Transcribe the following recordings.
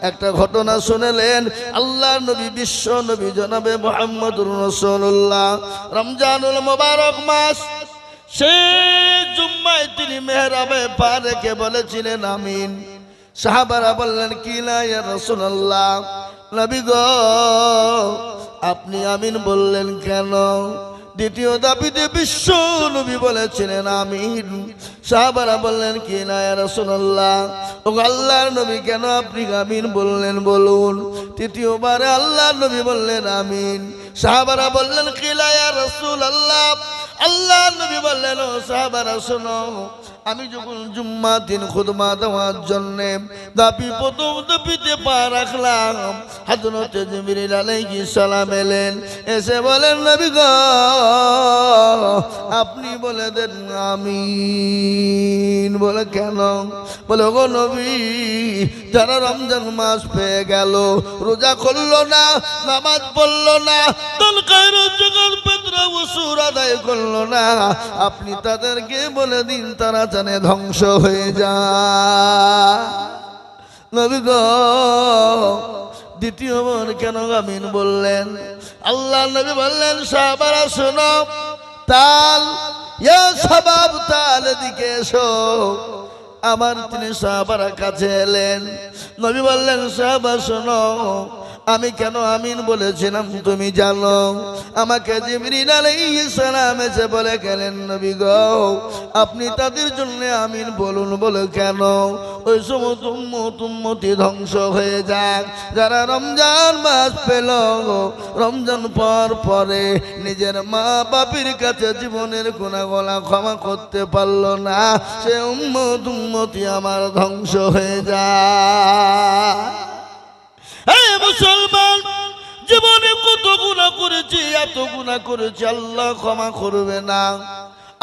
একটা ঘটনা শুনলেন আল্লাহর নবী বিশ্ব নবী জনাবে মুহাম্মদুর রাসূলুল্লাহ রমজানুল মুবারক মাস সেই জুম্মায় তিনি মেহরাবে পা রেখে বলেছিলেন আমিন। সাহাবারা বললেন কি না ইয়া রাসূলুল্লাহ, নবী গো আপনি আমিন বললেন কেন? দ্বিতীয় দাবিতে বিশ্ব নবী বলেছিলেন আমিন। সাহাবারা বললেন কি না ইয়া রাসূলুল্লাহ, ও আল্লাহর নবী কেন আপনি আমিন বললেন বলুন। তৃতীয়বারে আল্লাহর নবী বললেন আমিন। সাহাবারা বললেন কি না ইয়া রাসূলুল্লাহ, আল্লাহর নবী বললেন ও সাহাবারা শোনো, আমি যখন জুম্মা দিন খুতবা দেওয়ার জন্য প্রথম দাবিতে পা রাখলাম, হযরত জিবরিল আলাইহিস সালাম এলেন, এসে বলেন নবী গো আপনি বলে দেন আমিন। বলে কেন? বলে গো নবী যারা রমজান মাস পেয়ে গেল, রোজা করলো না, নামাজ পড়লো না, দল খায়রুল জগৎ পেত্রা ওসুর আদায় করলো না, আপনি তাদেরকে বলে দিন তারা জানে ধ্বংস হয়ে যায়। নবী গো দ্বিতীয়বার কেন আমিন বললেন? আল্লাহ নবী বললেন সাহাবারা শোনো, তাল ইয়া শাবাব তাল দিকে এসো। আমার তিনি সাহাবারা কাছে এলেন, নবী বললেন সাহাবা শোনো, আমি কেন আমিন বলেছিলাম তুমি জানো? আমাকে জিবরিল আলাইহিস সালাম এসে বলে গেলেন নবী গো আপনি তাদের জন্য আমিন বলুন। বলে কেন? ওই সমস্ত উম্মতি ধ্বংস হয়ে যাক যারা রমজান মাস পেল, রমজান পরে নিজের মা বাপের কাছে জীবনের গুনাহগুলো ক্ষমা করতে পারলো না, সে উম্মতি আমার ধ্বংস হয়ে যায়। মুসলমান জীবনে কত গুনাহ করেছি, এত গুনাহ করেছি, আল্লাহ ক্ষমা করবে না।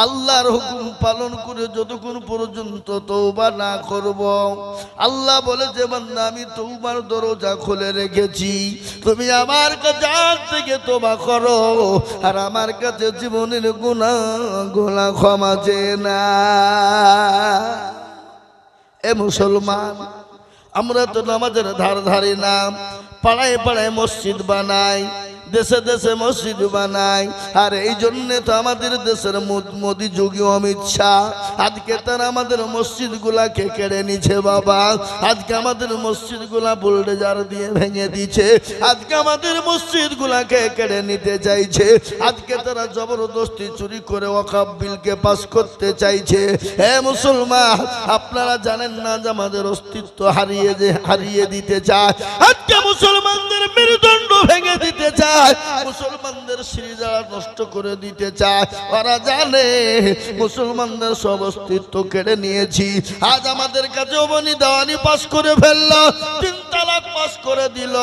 আল্লাহর হুকুম পালন করে যতক্ষণ পর্যন্ত তওবা না করব, আল্লাহ বলেছে বান্দা আমি তওবার দরজা খুলে রেখেছি, তুমি আমার কাছে আজ থেকে তওবা করো আর আমার কাছে জীবনের গুনাহগুলো ক্ষমা চেয়ে না। এ মুসলমান আমরা তো নামাজের ধার ধারি না, পাড়ায় পাড়ায় মসজিদ বানাই, দেশে দেশে মসজিদ বানাই, আর এই জন্য তো আমাদের দেশের মোদি যোগী অমিত শাহ আজকে তারা আমাদের মসজিদ গুলাকে কেড়ে নিচ্ছে বাবা। আজকে আমাদের মসজিদ গুলা বুলডোজার দিয়ে ভেঙে দিচ্ছে, আজকে আমাদের মসজিদ গুলাকে কেড়ে নিতে চাইছে, আজকে তারা জবরদস্তি চুরি করে ওয়াকফ বিলকে পাস করতে চাইছে। হে মুসলমান আপনারা জানেন না যে আমাদের অস্তিত্ব হারিয়ে দিতে চায়, আজকে মুসলমানদের মেরুদণ্ড ভেঙে দিতে চায়, মুসলমানদের সিরিজারা নষ্ট করে দিতে চায়। ওরা জানে মুসলমানদের সব অস্তিত্ব কেড়ে নিয়েছি। আজ আমাদের কাছে অবনী দেওয়ানি পাস করে ফেলল, 3 তালাক পাস করে দিল।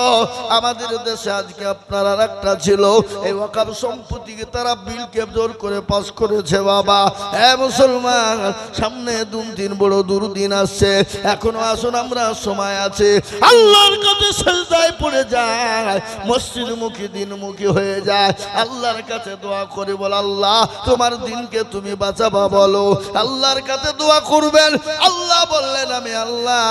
আমাদের দেশে আজকে আপনার আর একটা ছিল, এই ওয়াকফ সম্পত্তিকে তারা বিলকে জোর করে পাস করেছে বাবা। হ্যাঁ মুসলমান সামনে 2-3 বড় দুর্দিন আসছে, এখনো আসুন আমরা সময় আছে, আল্লাহর কাছে সিজদায় পড়ে যায়, মসজিদমুখী দিনমুখী হয়ে যায়, আল্লাহর কাছে দোয়া করে বল আল্লাহ তোমার দিনকে তুমি বাঁচাবা বলো, আল্লাহর কাছে দোয়া করবেন। আল্লাহ বললেন আমি আল্লাহ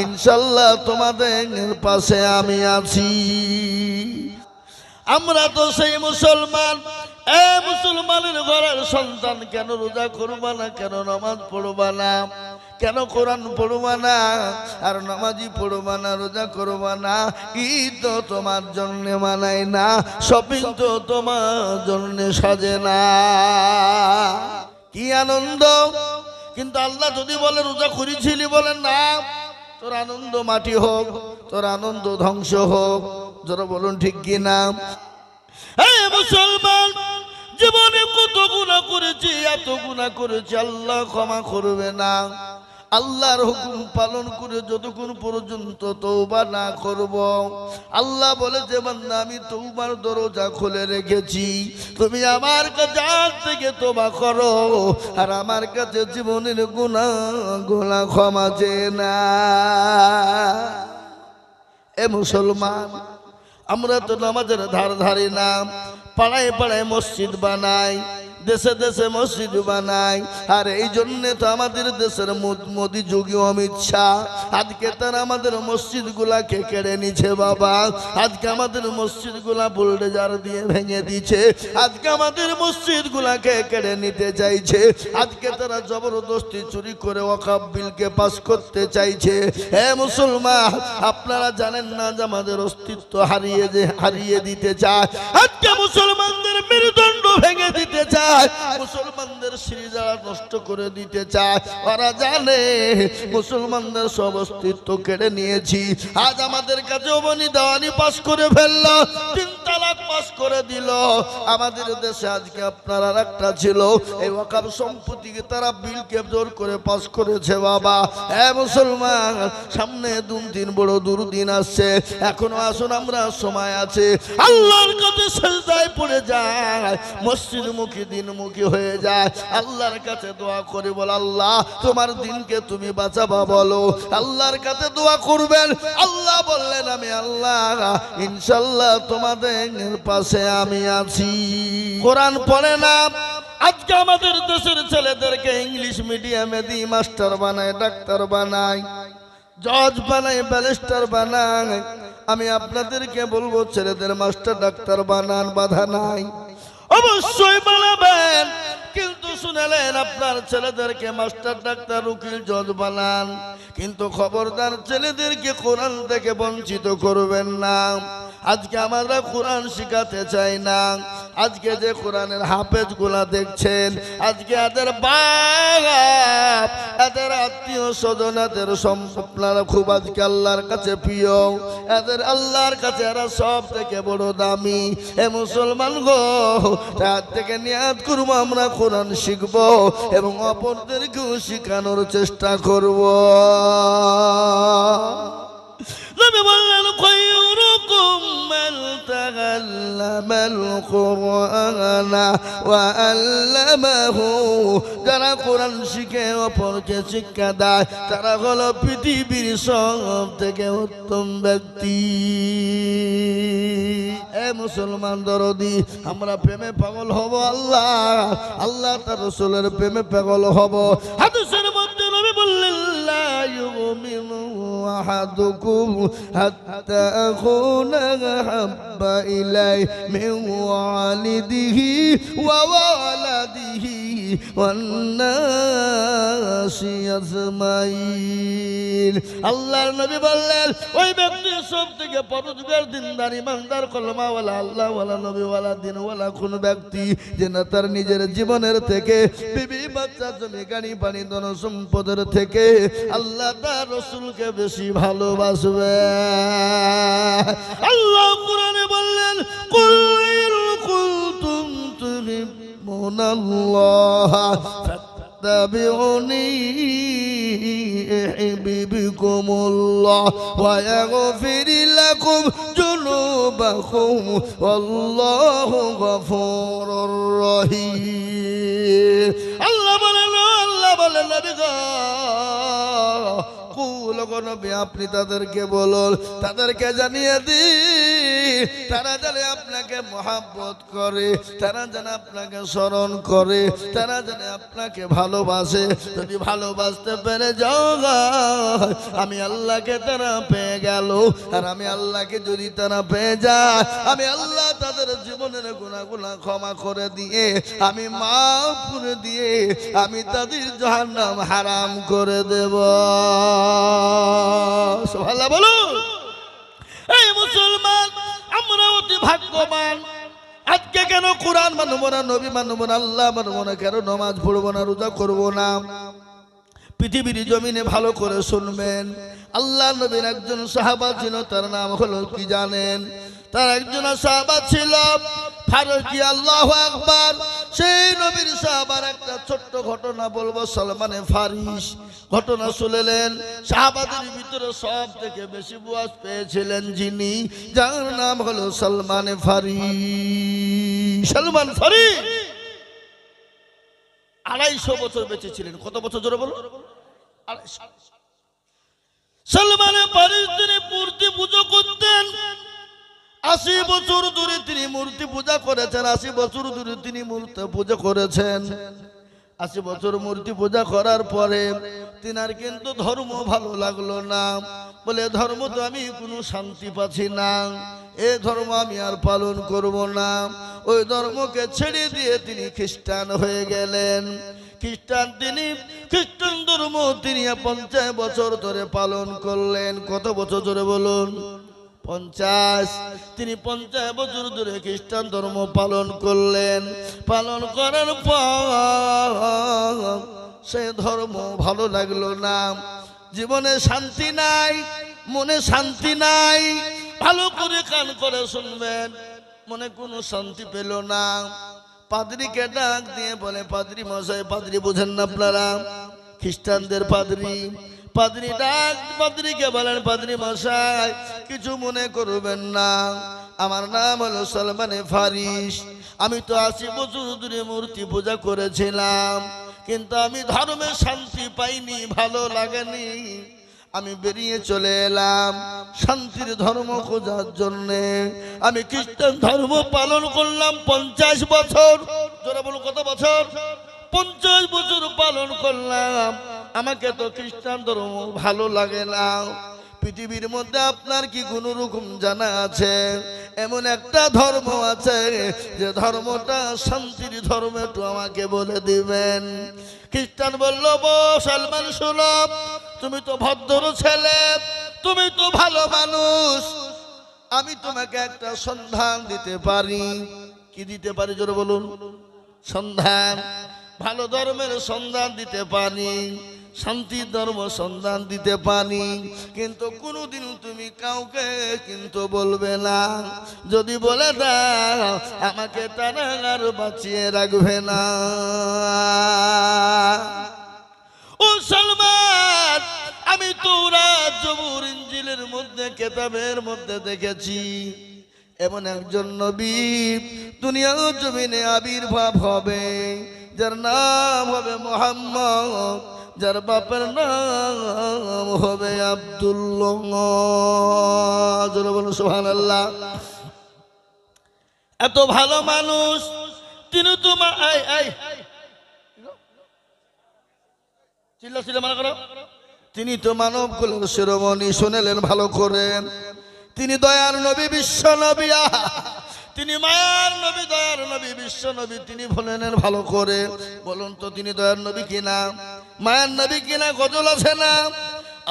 ইনশাআল্লাহ তোমাদের পাশে আমি আছি। আমরা তো সেই মুসলমান, এ মুসলমানের ঘরের সন্তান, কেন রোজা করবা না, কেন নামাজ পড়বা না, কেন কোরআন পড়বা না, আর নামাজি পড়বা না, রোজা করবা না, ঈদ তো তোমার জন্য মানায় না, শপিং তো তোমার জন্য সাজে না, কি আনন্দ। কিন্তু আল্লাহ যদি বলে রোজা করেছিলি, বলেন না তোর আনন্দ মাটি হোক, তোর আনন্দ ধ্বংস হোক। যারা বলুন ঠিক কি না? এই মুসলমান জীবনে কত গুনাহ করেছি, এত গুনাহ করেছি, আল্লাহ ক্ষমা করবে না। আল্লাহর হুকুম পালন করে যতক্ষণ পর্যন্ত তওবা না করব, আল্লাহ বলেছে বান্দা আমি তওবার দরজা খুলে রেখেছি, তুমি আমার কাছে আজ থেকে তওবা করো আর আমার কাছে জীবনের গুনাহগুলো ক্ষমা চেয়ে না। এ মুসলমান আমরা তো নামাজের ধার ধারি না, পাড়ায় পাড়ায় মসজিদ বানাই, দেশে দেশে মসজিদ বানায়। আর এই জন্যে তো আমাদের দেশের মোদি যোগী অমিত শাহ আজকে তারা আমাদের মসজিদ গুলাকে কেড়ে নিচ্ছে বাবা। আজকে আমাদের মসজিদ গুলা বুলডোজার দিয়ে ভেঙে দিচ্ছে, আজকে আমাদের মসজিদ গুলাকে কেড়ে নিতে চাইছে, আজকে তারা জবরদস্তি চুরি করে ওয়াকফ বিলকে পাস করতে চাইছে। হে মুসলমান, আপনারা জানেন না যে আমাদের অস্তিত্ব হারিয়ে দিতে চায়, আজকে মুসলমানদের মেরুদণ্ড ভেঙে দিতে চায়, মুসলমানদের সিরিজারা নষ্ট করে দিতে চায়। ওরা জানে মুসলমানদের সব অস্তিত্ব কেড়ে নিয়েছি। আজ আমাদের কাছে অবনি দেওয়ানি পাস করে ফেললো, 3 তালাক পাস করে দিল। আমাদের দেশে আজকে আপনার আর একটা ছিল, এই ওয়াকফ সম্পত্তিকে তারা বিলকে জোর করে পাস করেছে বাবা। হে মুসলমান, সামনে 2-3 বড় দুর্দিন আসছে, এখনো আসুন আমরা সময় আছে, আল্লাহর কাছে সিজদায় পড়ে যায়, মসজিদমুখী দিনমুখী হয়ে যায়, আল্লাহর কাছে দোয়া করে বল আল্লাহ তোমার দিনকে তুমি বাঁচাবা বলো। আল্লাহর কাছে দোয়া করবেন, আল্লাহ বললেন আমি আল্লাহ ইনশাআল্লাহ তোমাদের পাশে আমি আছি। কোরআন পড়ে না, আজকে আমাদের দেশের ছেলেদেরকে ইংলিশ মিডিয়ামে দিয়ে মাস্টার বানায়, ডাক্তার বানায়, জজ বানায়, ব্যারিস্টার বানায়। আমি আপনাদেরকে বলবো ছেলেদের মাস্টার ডাক্তার বানান, বাধা নাই, অবশ্যই বানাবেন, কিন্তু শুনেলেন আপনার ছেলেদেরকে মাস্টার ডাক্তার উকিল জজ বানান, কিন্তু খবরদার ছেলেদেরকে কোরআন থেকে বঞ্চিত করবেন না। আজকে আমরা কোরআন শিখাতে চাই না। আজকে যে কোরআনের হাফেজ গুলা দেখছেন, আজকে এদের বাপ, এদের আত্মীয় স্বজন, এদের আপনারা খুব আজকে আল্লাহর কাছে প্রিয়, এদের আল্লাহর কাছে এরা সব থেকে বড় দামি। এ মুসলমান গো, তার থেকে নিয়াত করবো আমরা কোরআন শিখবো এবং অপরদেরকেও শিখানোর চেষ্টা করব। নবী বললেন খায়রুকুম মান তাআল্লামাল কুরআনা ওয়া আল্লামাহু, যারা কোরআন শিখে অপরকে শিক্ষা দেয় তারা হলো পৃথিবীর সব থেকে উত্তম ব্যক্তি। এ মুসলমান দরদি, আমরা প্রেমে পাগল হব আল্লাহ, আল্লাহ তার রাসূলের প্রেমে পাগল হব। হাদিসের মধ্যে নবী বললেন লা ইউমিনু আহাদুকুম হাত্তা আকুনা হাব্বা ইলাই মিন ওয়ালিদিহি ওয়া ওয়ালাদিহি ওয়ান নাসি আজমাইন। আল্লাহর নবী বললেন ওই ব্যক্তি সব থেকে পরহেজগার, দিনদার, ইমানদার, কলমাওয়ালা, আল্লাহওয়ালা, নবীওয়ালা, দিনওয়ালা কোন ব্যক্তি যে না তার নিজের জীবনের থেকে, বিবি বাচ্চা, জমি, গাড়ি, বাড়ি, ধন সম্পদের থেকে আল্লাহ তার রাসূলকে বেশি ভালোবাসবে। আল্লাহ কোরআনে বললেন কুল ইন কুনতুম তুহিব্বুনাল্লাহ ফাত্তাবিউনি ইউহিব্বুকুমুল্লাহ ওয়া ইয়াগফির লাকুম যুনুবাকুম ওয়াল্লাহু গফুরুর রহিম। আল্লাহ বলেন নবী গো, নবী আপনি তাদেরকে বলুন, তাদেরকে জানিয়ে দি, তারা জানে আপনাকে মহব্বত করে, তারা জানে আপনাকে স্মরণ করে, তারা জানে আপনাকে ভালোবাসে। যদি ভালোবাসতে পেরে যাও আমি আল্লাহকে তারা পেয়ে গেল, আর আমি আল্লাহকে যদি তারা পেয়ে যায়, আমি আল্লাহ তাদের জীবনের গুনাহগুলো ক্ষমা করে দিয়ে, আমি মাফ করে দিয়ে, আমি তাদের জাহান্নাম হারাম করে দেব। সুবহানাল্লাহ বলুন। এই মুসলমান, আমরা অতি ভাগ্যবান। আজকে কেন কোরআন মানব না, নবী মানব না, আল্লাহ মানব না, কেন নামাজ পড়বো না, রোজা করবো না? পৃথিবীর জমিনে ভালো করে শুনবেন, আল্লাহ নবীর একজন সাহাবা ছিল, তার নাম হলো কি জানেন? তার একজন সাহাবা ছিল ফারুকি। আল্লাহু আকবার। সেই নবীর সাহাবার একটা ছোট্ট ঘটনা বলবো, সালমানে ফারিস। ঘটনা শুনলেন, সাহাবাদের ভিতরে সব থেকে বেশি বয়স পেয়েছিলেন যিনি, যার নাম হলো সালমানে ফারিস। সালমান ফারিস 250 বছর বেঁচে ছিলেন। কত বছর জোরে বলো? 250। সালমানে ফারিস তিনি মূর্তি পুজো করতেন, 80 বছর ধরে তিনি মূর্তি পূজা করেছেন, 80 বছর ধরে তিনি মূর্তি পূজা করেছেন। 80 বছর মূর্তি পূজা করার পরে তিনার কিন্তু ধর্ম ভালো লাগলো না। বলে ধর্ম তো আমি কোনো শান্তি পাচ্ছি না, এই ধর্ম আমি আর পালন করব না। ওই ধর্মকে ছেড়ে দিয়ে তিনি খ্রিস্টান হয়ে গেলেন। খ্রিস্টান ধর্ম তিনি 50 বছর ধরে পালন করলেন। কত বছর ধরে বলুন? 50। তিনি 50 বছর ধরে খ্রিস্টান ধর্ম পালন করলেন। পালন করার পর সে ধর্ম ভালো লাগলো না, জীবনে শান্তি নাই, মনে শান্তি নাই। ভালো করে কান করে শুনবেন, মনে কোনো শান্তি পেল না। পাদ্রীকে ডাক দিয়ে বলে, পাদ্রী মশাই, পাদ্রী বুঝেন না আপনারা? খ্রিস্টানদের পাদ্রী ডাক পাদ্রীকে বলেন, পাদ্রী মশাই কিছু মনে করবেন না, আমার নাম হলো সালমানে ফারিস। আমি তো 80 বছর ধরে মূর্তি পূজা করেছিলাম, কিন্তু আমি ধর্মে শান্তি পাইনি, ভালো লাগেনি। আমি বেরিয়ে চলে এলাম শান্তির ধর্ম খোঁজার জন্যে। আমি খ্রিস্টান ধর্ম পালন করলাম 50 বছর। জোরে বলুন, কত বছর? 50 বছর পালন করলাম। আমাকে তো খ্রিস্টান ধর্ম ভালো লাগে না। পৃথিবীর মধ্যে আপনার কি কোনো রকম জানা আছে এমন একটা ধর্ম আছে যে ধর্মটা শান্তির ধর্ম? একটু আমাকে বলে দিবেন। খ্রিস্টান বলল, সালমান শোনো, তুমি তো ভদ্র ছেলে, তুমি তো ভালো মানুষ, আমি তোমাকে একটা সন্ধান দিতে পারি। কি দিতে পারি? জোরে বলুন। সন্ধান, ভালো ধর্মের সন্ধান দিতে পারি, শান্তির ধর্ম সন্ধান দিতে পারি, কিন্তু কোনোদিন তুমি কাউকে কিন্তু বলবে না। যদি বলে দাও আমাকে তারা আর বাঁচিয়ে রাখবে না। ও সালমান, আমি তাওরাত, জবুর, ইনজিলের মধ্যে, কিতাবের মধ্যে দেখেছি এমন একজন নবী দুনিয়ার জমিনে আবির্ভাব হবে, যার নাম হবে মুহাম্মদ, যার বাপের নাম হবে আব্দুল্লাহ। যারা বলো সুবহানাল্লাহ। এত ভালো মানুষ তিনি তো তিনি তো মানব কুলের শিরোমণি। শুনেলেন ভালো করে, তিনি দয়ার নবী, বিশ্ব নবী, তিনি মায়ার নবী, দয়ার নবী, বিশ্ব নবী। তিনি বলেন ভালো করে, বলুন তো তিনি দয়ার নবী কিনা, মায়ার নবী কিনা? গজল আছে না?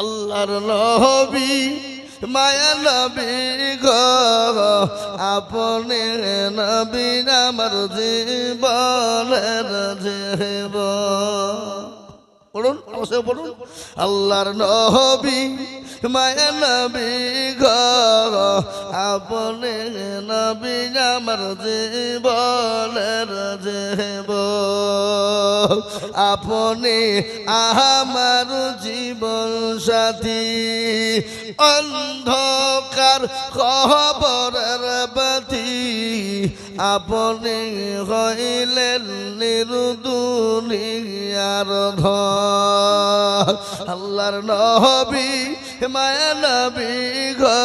আল্লাহর নবী, মায়া নবী গো, আপনি নবী আমার জীবনের জীবন। পড়ুন, অবশ্যই পড়ুন। আল্লাহর নবী, মায়া নবী গো, আপনি নবী আমার জীবনের জীবন, আপনি আমার জীবন সাথী, অন্ধকার কবরের বাতি, আপনি হইলেন নির্দুনিয়ার ধন। আল্লাহর নবী, মায়া নবী গো,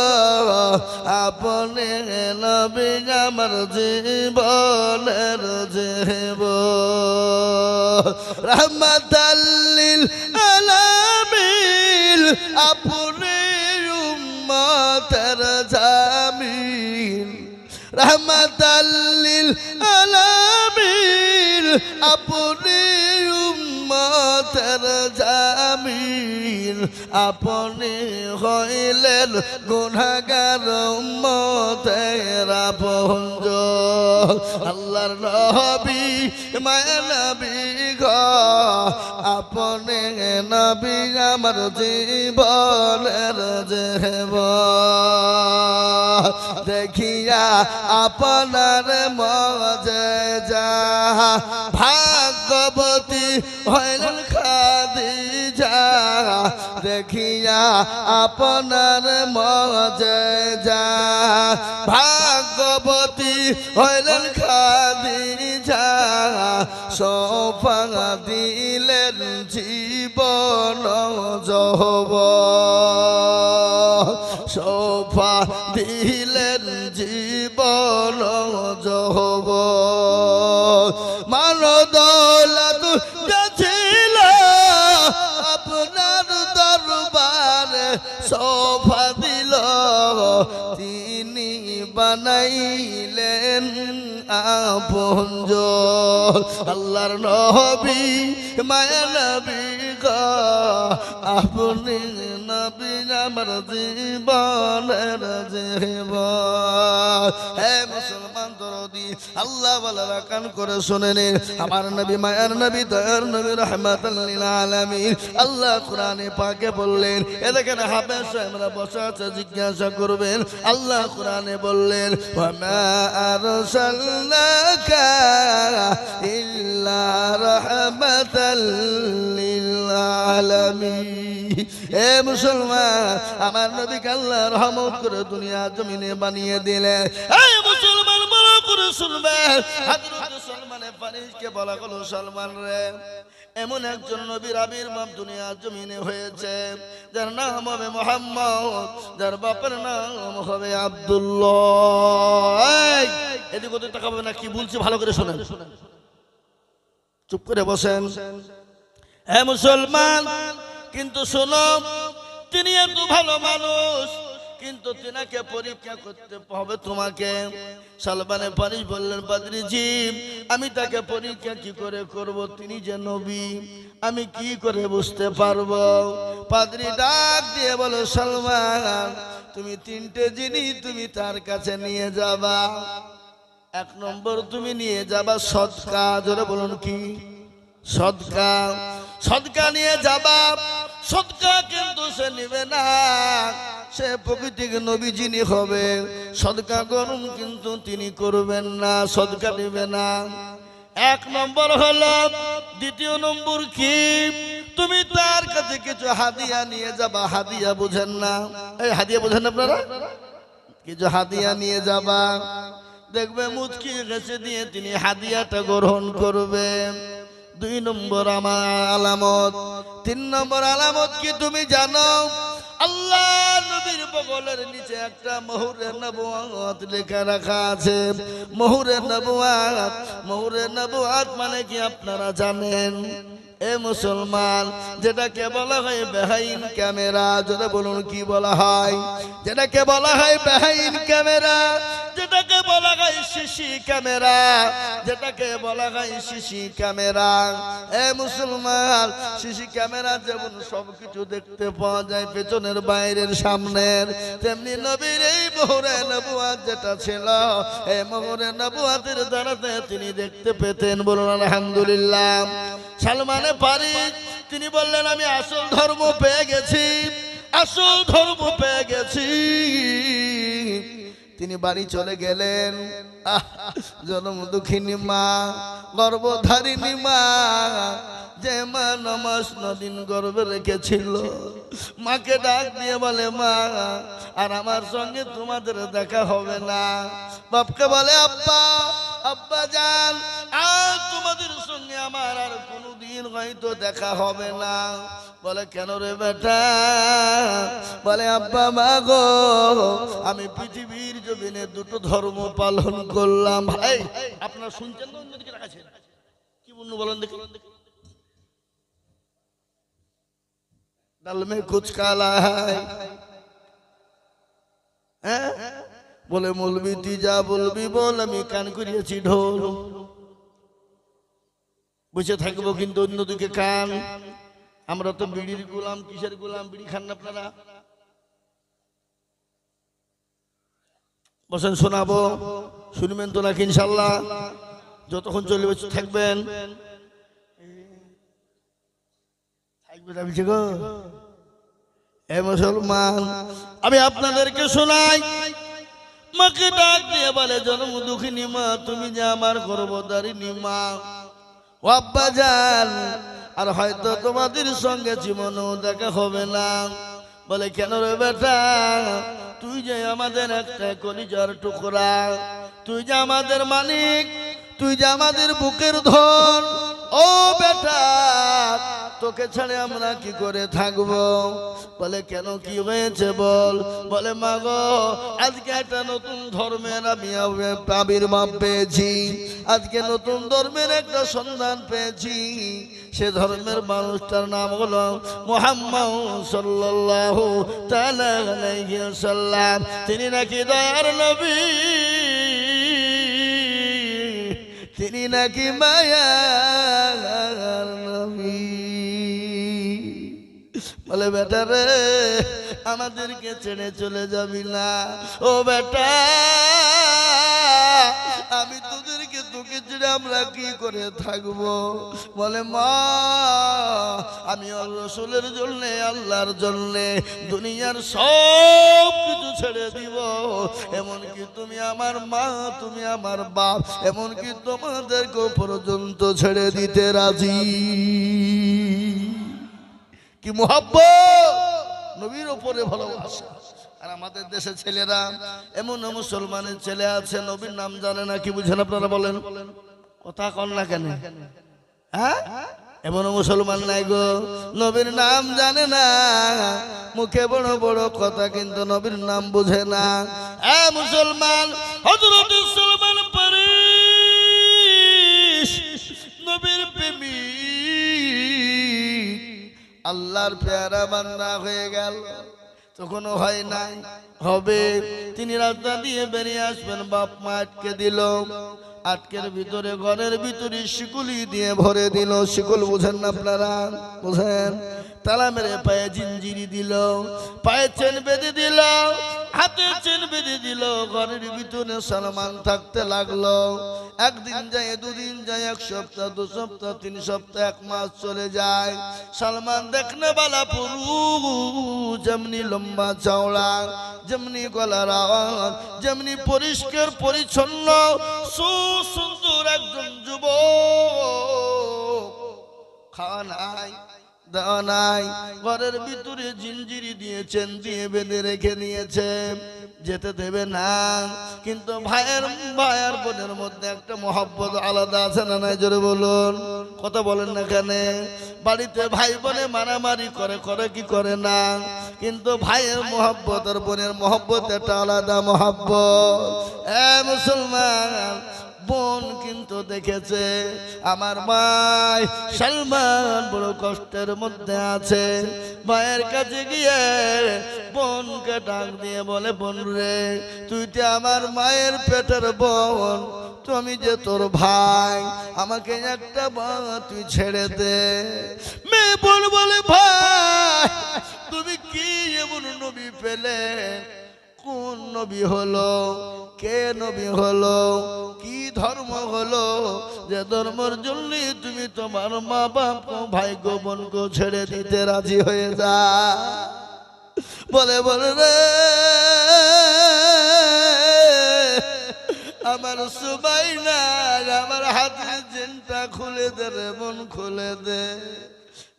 আপনি নবী আমার জীবনের জীবন, রহমাতাল লিল আলামিন, আপনি উম্মতের জামিন, রহমাতাল লিল আলামিন, আপনি উম্মতের জামিন, আপনি হইলেন গুনাহগার উম্মতের আপনজন। আল্লাহর নবী, মায়া নবী গো, আপনি নবী আমার জীবনের জীবন, দেখিয়া আপনার মজেজা, ভাগ্যবতী হইলেন খাদিজা, দেখিয়া আপনার মজেজা, ভাগ্যবতী হইলেন খাদিজা, সৌফা দিলেন জীবন যৌবন, সোফা দিলেন জীবন যহব মানো দৌলত ছিল আপনার দরবারে সোফা দিল তিনি বানাইলেন আপনজন আল্লাহর নবী মায়া নবী গো আপনি নবী আমার জীবনের জীবন হে মুসলমান দরদি আল্লাহ ওয়ালারা কান করে শুনে নিন আমার নবী মায়ার নবী দয়ার নবী রাহমাতাল লিল আলামিন আল্লাহ কোরআনে পাকে বললেন এ দেখেন হাফেজ সাহেবরা বসে আছে জিজ্ঞাসা করবেন আল্লাহ কোরআনে বললেন ওয়া মা আরসালনাকা ইল্লা রাহমাতাল লিল আলামিন এ মুসলমান আমার নবীকে আল্লাহ রহমত করে দুনিয়া জমিনে বানিয়ে দিলেন এই মুসলমান বড় করে শুনবেন হযরত সালমান ফারিসকে বলা হলো সালমান রে এমন একজন নবীর আবির্ভাব দুনিয়া জমিনে হয়েছে যার নাম হবে মুহাম্মদ যার বাপের নাম হবে আব্দুল্লাহ এদিকে ওদিকে তাকাবেন না কি বলছি ভালো করে শুনেন চুপ করে বসেন হে মুসলমান কিন্তু শোনো তিনি এত ভালো মানুষ কিন্তু তিনাকে পরীক্ষা করতে হবে তোমাকে সালমানে ফারিস বললেন পাদ্রীজি আমি তাকে পরীক্ষা কি করে করব তিনি যে নবী আমি কি করে বুঝতে পারবো পাদ্রী ডাক দিয়ে বলো সালমান তুমি তিনটে জিনিস তুমি তার কাছে নিয়ে যাবা এক নম্বর তুমি নিয়ে যাবা সদকা জোরে বলুন কি সদকা সদকা নিয়ে যাবা সদকা কিন্তু সে নিবে না সে প্রকৃতিক নবী যিনি হবে সদকা গ্রহণ কিন্তু তিনি করবেন না সদকা নিবে না এক নম্বর হলো দ্বিতীয় নম্বর কি তুমি তার কাছে কিছু হাদিয়া নিয়ে যাবা হাদিয়া বুঝেন না এই হাদিয়া বুঝেন আপনারা কিছু হাদিয়া নিয়ে যাবা দেখবে মুচকি গেছে দিয়ে তিনি হাদিয়াটা গ্রহণ করবে দুই নম্বর আমার আলামত তিন নম্বর আলামত কি তুমি জানো আল্লাহ নবীর বগলের নিচে একটা মোহরে নবুয়ত লেখা রাখা আছে মোহরে নবুয়ত মানে কি আপনারা জানেন এ মুসলমান যেটাকে বলা হয় বেহাইন ক্যামেরা যেটা বলুন কি বলা হয় যেটাকে বলা হয় বেহাইন ক্যামেরা যেটাকে বলা হয় সিসি ক্যামেরা যেটাকে বলা হয় সিসি ক্যামেরা এ মুসলমান সিসি ক্যামেরা যেমন সবকিছু দেখতে পাওয়া যায় পেছনের বাইরের সামনের তেমনি নবীর এই মোহরে নবুয়ত যেটা ছিল এই মোহরে নবুয়তের দ্বারাতে তিনি দেখতে পেতেন বলুন আলহামদুলিল্লাহ সালমানে ফারিস তিনি বললেন আমি আসল ধর্ম পেয়ে গেছি আসল ধর্ম পেয়ে গেছি তিনি বাড়ি চলে গেলেন জন্ম দুঃখিনী মা গর্ভধারিণী মা যে মা 9 মাস 9 দিন গর্ভে রেখেছিল মাকে ডাক দিয়ে বলে মা আর আমার সঙ্গে তোমাদের দেখা হবে না বাপকে বলে আব্বা আব্বা জান আর তোমাদের সঙ্গে আমার আর কোনোদিন হয়তো দেখা হবে না বলে কেন রে বেটা বলে আব্বা মা গো আমি পৃথিবীর জমিনে দুটো ধর্ম পালন করলাম ভাই আপনারা শুনছেন না অন্যদিকে রাখাছেন কি বলুন বলেন দেখি ডাল মে কুছ কালা है বলে মৌলবি তুই যা বলবি বল আমি কান করিয়েছি ঢোল বসে থাকবো কিন্তু অন্যদিকে কান আমরা তো বিড়ির গোলাম কিসের গোলাম বিড়ি খান না আপনারা বসেন শোনাবো শুনবেন তো নাকি ইনশাল্লাহ যতক্ষণ চলবে থাকবেন থাকবে গো এ মুসলমান আমি আপনাদেরকে শোনাই মাকে ডাক দিয়ে বলে জন্ম দুঃখিনী মা তুমি যে আমার গর্ভধারিণী মা ও আব্বা জান আর হয়তো তোমাদের সঙ্গে জীবনও দেখা হবে না বলে কেন রে বেটা তুই যে আমাদের একটা কলিজার টুকরা তুই যে আমাদের মালিক তুই যে আমাদের বুকের ধন ও বেটা তোকে ছাড়ে আমরা কি করে থাকবো? বলে কেন, কি হয়েছে বল? বলে মা গো, আজকে একটা নতুন ধর্মের আমি আবির্ভাব পেয়েছি, আজকে নতুন ধর্মের একটা সন্ধান পেয়েছি। সে ধর্মের মানুষটার নাম হলো মুহাম্মদ সাল্লাল্লাহু তাআলা আলাইহি ওয়াসাল্লাম। তিনি নাকি দয়ার নবী, তিনি নাকি মায়ার নবী। বলে বেটা রে, আমাদেরকে ছেড়ে চলে যাবি না। ও বেটা, আমি তোদেরকে, তোকে ছেড়ে আমরা কি করে থাকবো? বলে মা, আমি রাসূলের জন্য, আল্লাহর জন্য দুনিয়ার সব কিছু ছেড়ে দিব। এমনকি তুমি আমার মা, তুমি আমার বাপ, এমনকি তোমাদেরকেও পর্যন্ত ছেড়ে দিতে রাজি। কি মুহাব্বত, নবীর উপরে ভালোবাসা। আর আমাদের দেশে ছেলেরা, এমন মুসলমানের ছেলে আছে নবীর নাম জানে না। কি বুঝেন আপনারা বলেন? কথা কন না কেন? হ্যাঁ, এমন মুসলমান নাই গো, নবীর নাম জানে না। মুখে বড় বড় কথা, কিন্তু নবীর নাম বুঝে না। হ্যাঁ মুসলমান, হযরত সালমান ফারিসি নবীর প্রেমিক, আল্লাহর পেয়ারা বান্দা হয়ে গেল। তখনও হয় নাই, হবে। তিনি রাস্তা দিয়ে বেরিয়ে আসবেন, বাপ মা আটকে দিল। আটকের ভিতরে, ঘরের ভিতরে শিকলি দিয়ে ভরে দিল। শিকল বুঝেন না আপনারা? বুঝেন? তালা মেরে পায়ে জিঞ্জিরি দিল, পায়ে চেন বেঁধে দিল, হাতে চেন বেঁধে দিল। ঘরের ভিতরে সালমান থাকতে লাগলো। একদিন যায়, দুদিন যায়, এক সপ্তাহ, 2 সপ্তাহ, 3 সপ্তাহ, 1 মাস চলে যায়। সালমান দেখনে বালা পুরুষ, যেমনি লম্বা চওড়া, যেমনি গলার আওয়াজ, যেমনি পরিষ্কার পরিচ্ছন্ন সুন্দর একজন যুবক। খাওয়া নাই, দেওয়া নাই, ঘরের ভিতরে জিঞ্জিরি দিয়ে, চেন দিয়ে বেঁধে রেখে নিয়েছে, যেতে দেবে না। কিন্তু ভাইয়ের বোনের মধ্যে একটা মহব্বত আলাদা আছে না নাই? জোরে বলুন, কথা বলেন না কেন? বাড়িতে ভাই বোনে মারামারি করে, করে কি করে না? কিন্তু ভাইয়ের মহব্বত আর বোনের মহব্বত একটা আলাদা মহব্বত। মুসলমান, বোন কিন্তু দেখেছে আমার ভাই সালমান বড় কষ্টের মধ্যে আছে। ভাইয়ের কাছে গিয়ে বোনকে ডাক দিয়ে বলে, বোন রে, তুই তো আমার মায়ের পেটের বোন, তো আমি যে তোর ভাই, আমাকে একটা বার তুই ছেড়ে দে। মেয়ে বোন বলে, ভাই তুমি কি এমন নবী পেলে? কোন নবী হলো? কে নবী হলো? কি ধর্ম হলো যে ধর্মের জন্য তুমি তোমার মা বাপ, ভাই গো, বোনকে ছেড়ে দিতে রাজি হয়ে যা? বলে বলে রে, আমার সবাই না, আমার হাতের চেনটা খুলে দে রে বোন, খুলে দে,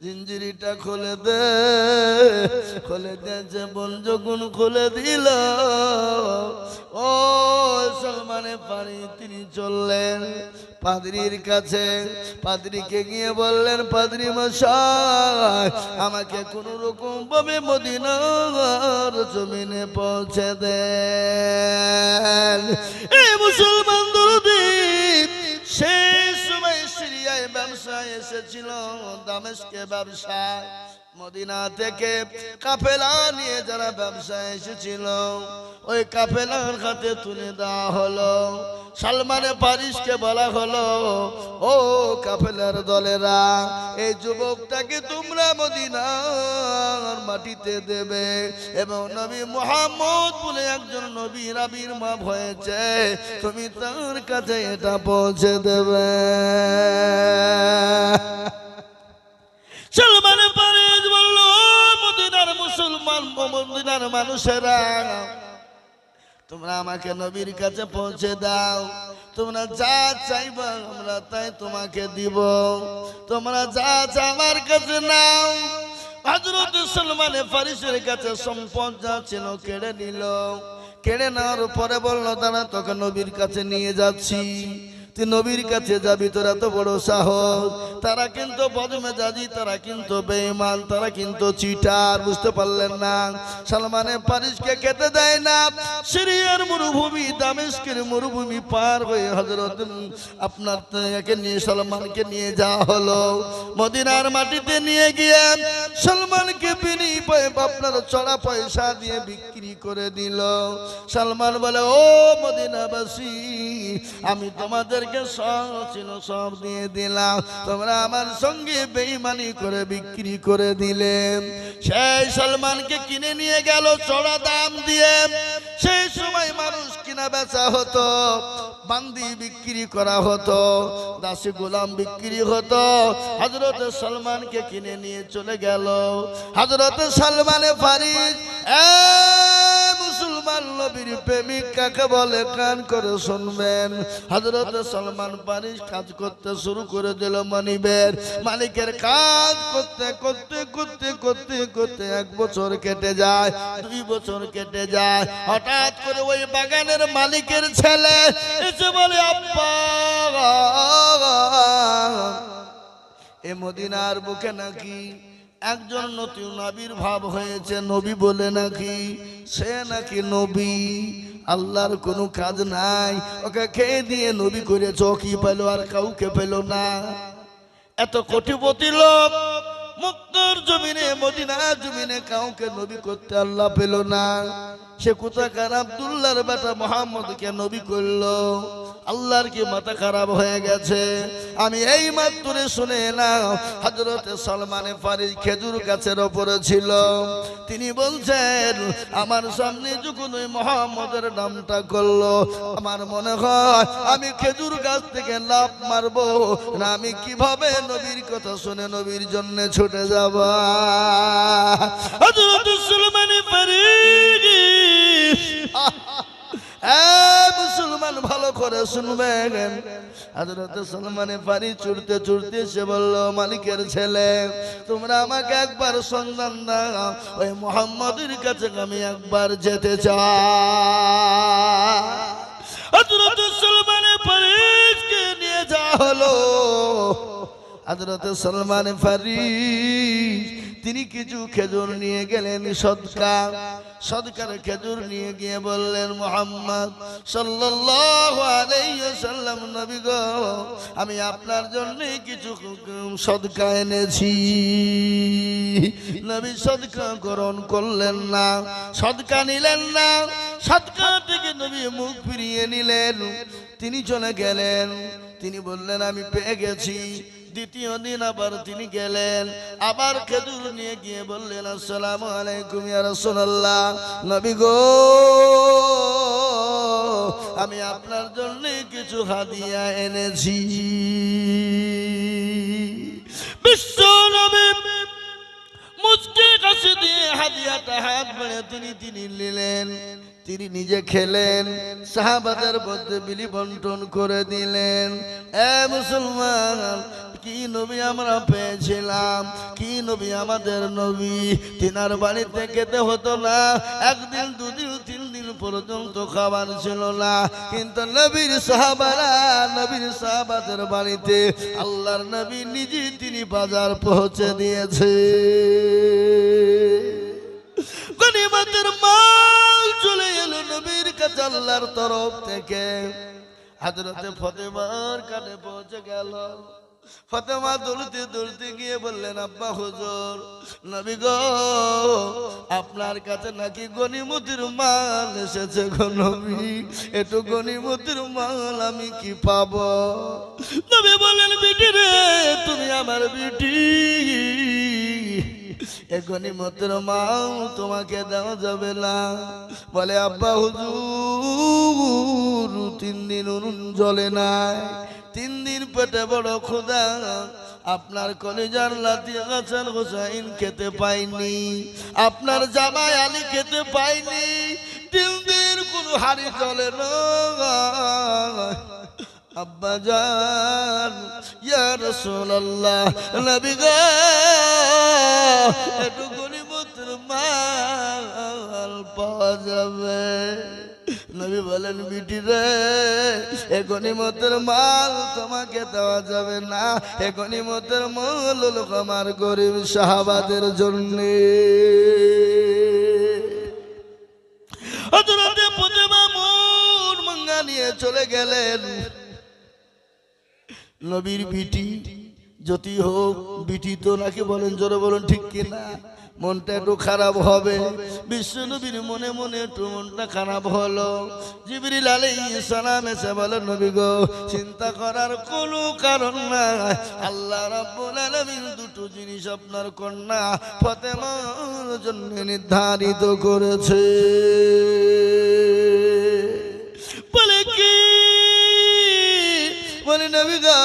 জিঞ্জিরিটা খুলে দে। খুলে দিয়েছে বোন। যখন খুলে দিল, ও সালমানে পারি, তিনি চললেন পাদ্রীর কাছে। পাদ্রীকে গিয়ে বললেন, পাদ্রী মশাই, আমাকে কোন রকম ভাবে মদিনার জমিনে পৌঁছে দেন। এই মুসলমান দরদি সেই সময় সিরিয়ায় ব্যবসায় এসেছিল, দামেস্কে ব্যবসায়। মদিনা থেকে কাফেলা নিয়ে যারা ব্যবসায় এসেছিল, ওই কাফেলার হাতে তুলে দেওয়া হলো। সালমানে ফারিসকে বলা হলো, ও কাফেলার দলেরা, এই যুবকটাকে তোমরা মদিনার মাটিতে দেবে, এবং নবী মুহাম্মদ বলে একজন নবীর আবির্ভাব হয়েছে, তুমি তার কাছে এটা পৌঁছে দেবে। সালমানে ফারিস বলল, মদিনার মুসলমান, মদিনার মানুষেরা, তোমরা আমাকে নবীর কাছে পৌঁছে দাও। তোমরা যা চাইবা আমরা তাই তোমাকে দিব। তোমরা যা চাও আমার কাছে নাও। হযরত সালমানে ফারিসের কাছে সম্পদ যা ছিল কেড়ে নিল। কেড়ে নেওয়ার পরে বলল, দাঁড়া, তোকে নবীর কাছে নিয়ে যাচ্ছি। তুই নবীর কাছে যাবি, তোর এত বড় সাহস। তারা কিন্তু বদমেজাজি, তারা কিন্তু বেঈমান, তারা কিন্তু চিটার, বুঝতে পারলেন না? সালমানে ফারিসকে খেতে দেয় না। সিরিয়ার মরুভূমি, দামেস্কের মরুভূমি পার হয়ে হযরত আপনার একে নিয়ে সালমানকে নিয়ে যাওয়া হলো। মদিনার মাটিতে নিয়ে গিয়ে সালমানকে বিনিময়ে আপনার চড়া পয়সা দিয়ে বিক্রি করে দিল। সালমান বলে, ও মদিনাবাসী, আমি তোমাদেরকে সব দিয়ে দিলাম, তোমরা আমার সঙ্গে বেঈমানি করে বিক্রি করে দিলে। সেই সালমানকে কিনে নিয়ে গেল চড়া দাম দিয়ে। সেই সময় মানুষ কিনা বেচা হতো, বান্দি বিক্রি করা হতো, দাসী গোলাম বিক্রি হতো। হযরত সালমানকে কিনে নিয়ে চলে গেল। হযরত সালমানে ফারিস, মুসলমান নবীর প্রেমিক কাকে বলে কান করে শুনবেন। হযরত সালমান ফারিস কাজ করতে শুরু করে দিল মনিবের মালিকের কাজ করতে করতে করতে করতে করতে 1 বছর কেটে যায়, 2 বছর কেটে যায়। হঠাৎ করে ওই বাগানের মালিকের ছেলে এসে বলে, আব্বা, এ মদিনার বুকে নাকি একজন নতুন আবির্ভাব হয়েছে, নবী বলে নাকি, সে নাকি নবী। আল্লাহর কোনো কাজ নাই, ওকে খেয়ে দিয়ে নবী করেছ, কি পেল? আর কাউকে পেল না। এত কোটিপতি লোক মক্কার জমিনে, মদিনার জমিনে কাউকে নবী করতে আল্লাহ পেল না। সে কোথাকার আব্দুল্লাহর বেটা মুহাম্মদকে নবী করলো। আল্লাহর কি মাথা খারাপ হয়ে গেছে? আমি এই মাত্র শুনে না, হযরত সালমানে ফারিস খেজুর গাছের উপরে ছিল। তিনি বলছেন, আমার সামনে যখন ওই মুহাম্মদের নামটা করলো, আমার মনে হয় আমি খেজুর গাছ থেকে লাফ মারবো না, আমি কিভাবে নবীর কথা শুনে নবীর জন্য ছুটে যাব। হযরত সালমানে ফারিস, মুসলমান ভালো করে শুনবেন। হযরত সালমানে ফারিস ছুটতে ছুটতে সে বলল, মালিকের ছেলে, তোমরা আমাকে একবার সন্ধান দাও, ওই মুহাম্মদের কাছে আমি একবার যেতে চাই। হযরত সালমানে ফারিসকে নিয়ে যাওয়া হলো। হযরত সালমানে ফারিস তিনি কিছু খেজুর নিয়ে গেলেন, সদকার খেজুর নিয়ে গিয়ে বললেন, মুহাম্মদ সাল্লাল্লাহু আলাইহি ওয়াসাল্লাম, নবী গো, আমি আপনার জন্য কিছু সদকা এনেছি। নবী সদকা গ্রহণ করলেন না, সদকা নিলেন না। সদকা থেকে নবী মুখ ফিরিয়ে নিলেন, তিনি চলে গেলেন। তিনি বললেন, আমি পেয়ে গেছি। দ্বিতীয় দিন আবার তিনি গেলেন, আবার খেজুর নিয়ে গিয়ে বললেন, আসসালামু আলাইকুম ইয়া রাসূলুল্লাহ, নবী গো, আমি আপনার জন্য কিছু হাদিয়া এনেছি। বিশ্ব নবী মুচকি হাসি দিয়ে হাদিয়াটা হাত বাড়িয়ে তিনি নিলেন। তিনি নিজে খেলেন, সাহাবাদের মধ্যে বিলি বন্টন করে দিলেন। মুসলমান, কি নবী আমরা পেয়েছিলাম, কি নবী আমাদের নবী। তিনার বাড়িতে খেতে হতো না, 1 দিন 2 দিন 3 দিন পর্যন্ত খাবার ছিল না। কিন্তু নবীর সাহাবাদের বাড়িতে আল্লাহর নবী নিজে তিনি বাজার পৌঁছে দিয়েছে। গনিমতের মাল চলে এলো নবীর কাছে আল্লাহর তরফ থেকে। হযরতে ফাতেমার কানে পৌঁছে গেল। ফাতেমা দৌড়তে দৌড়তে গিয়ে বললেন, আব্বা হুজুর, নবী গো, আপনার কাছে নাকি গনিমতের মাল এসেছে গো নবী, একটু গনিমতের মাল আমি কি পাবো? নবী বললেন, বিটি রে, তুমি আমার বিটি, এ গনিমতের মাল তোমাকে দেওয়া যাবে না। বলে, আব্বা হুজুর, 3 দিন উনুন জ্বলে নাই, 3 দিন পেটে বড় ক্ষুধা, আপনার কলিজার লাতি হাসান হোসাইন খেতে পাইনি, আপনার জামাই আলী খেতে পাইনি, 3 দিন কোন হাড়ি চলে না। আব্বা জান, ইয়া রাসূলুল্লাহ, নবী গো, একটু গনিমতের মাল পাওয়া যাবে? নবী বলেন বিটি রে এ গনিমতের মাল তোমাকে দেওয়া যাবে না, এ গনিমতের মাল হলো আমার গরিব সাহাবাদের জন্য। হযরতে ফাতেমা মন ভাঙা নিয়ে চলে গেলেন। নবীর বিটি যতই হোক বিটি তো নাকি বলেন, জোরে বলেন ঠিক কিনা, মনটা একটু খারাপ হবে। বিশ্ব নবীর মনে মনে একটু মনটা খারাপ হলো। জিবরিল আলাইহিস সালাম এসে বলেন নবী গো চিন্তা করার কোনো কারণ নাই, আল্লাহ রাব্বুল আলামিন দুটো জিনিস আপনার কন্যা ফাতেমার জন্য নির্ধারিত করেছে। বলে কি? বলে নবী গো